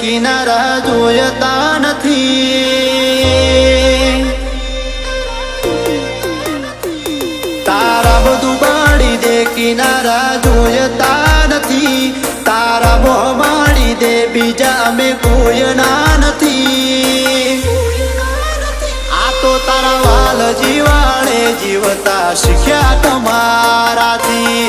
કિનારા જોયતા નથી। તારા બધું બાળી દે કિનારા જોયતા નથી। તારા મોહ માડી દે બીજા અમે કોઈના નથી। આ તો તારા વાલ જીવાળે જીવતા શીખ્યા તમારાથી।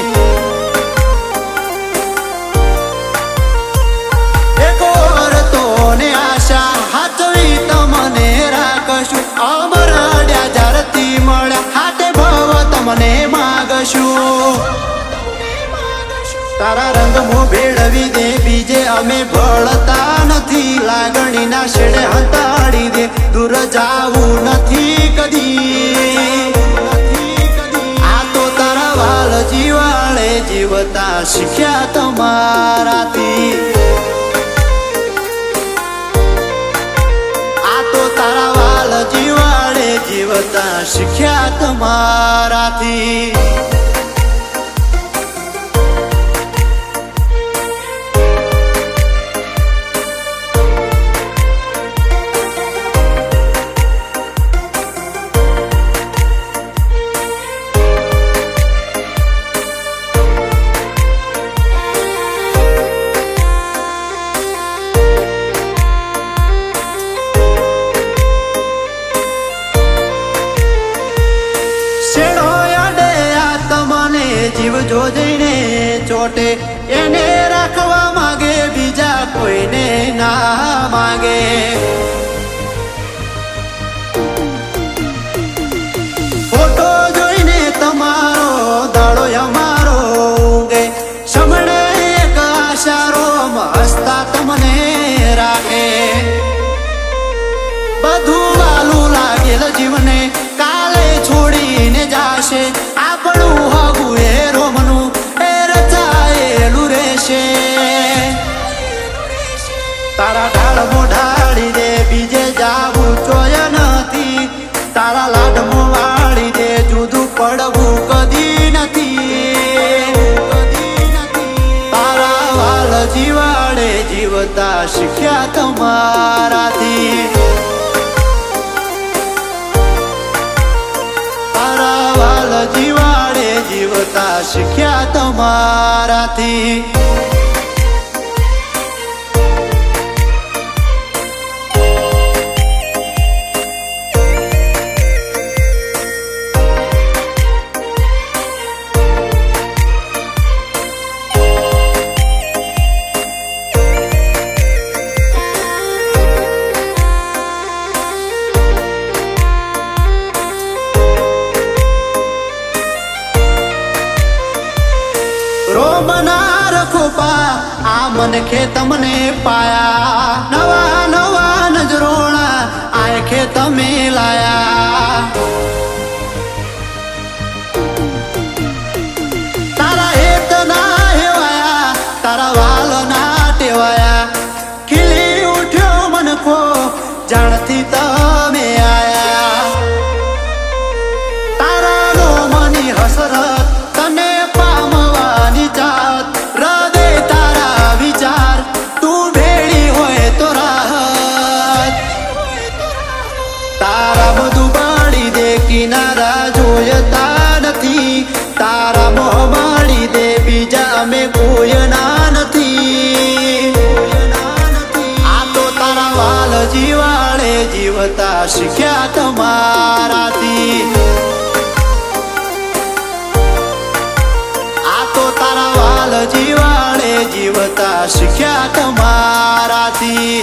મને માગશું તારા રંગમાં ભેળવી દે બીજે અમે ભળતા નથી। લાગણીના છેડે હંતાડી દે દૂર જાવું નથી કદી। આ તો તારા વાલ જીવાળે જીવતા શીખ્યા તમારાથી। આ તો તારા વાલ જીવાળે જીવતા શીખ્યા તમારાથી। જીવ જો જઈને ચોટે એને રાખવા માંગે બીજા કોઈને ના માંગે। ફોટો જોઈને તમારો દાડો અમારો ઊંઘે સમણે એક આશારો હસતા તમને રાખે। બધું વાલું લાગેલ જીવને કાલે છોડીને જાશે। આપણું હગું એ રોમનું એ રચાયેલું રહેશે। તારા ઢાળમો ઢાળી દે બીજે જાવું ચોય નથી। તારા લાડમો વાળી દે જુદું પડવું કદી નથી। તારા વાલ જીવાડે જીવતા શીખ્યા તમારાથી। જીવાડે જીવતા શીખ્યા તમારાથી। રોમના રખોપા આ મન ખે તમને પાયા। નવા નવા નજરોણા આ ખે તમે લાયા। તારા હેત ના હેવાયા તારા વાલ ના ટેવાયા। ખીલી ઉઠ્યો મનખો જાણથી તમે આયા। તારા રોમની હસરત તને કિનારા જોયતા નથી। તારા મોહ માડી દે બીજા અમે કોઈના નથી। આ તો તારા વાલ જીવાળે જીવતા શીખ્યા તમારાથી। આ તો તારા વાલ જીવાળે જીવતા શીખ્યા તમારાથી।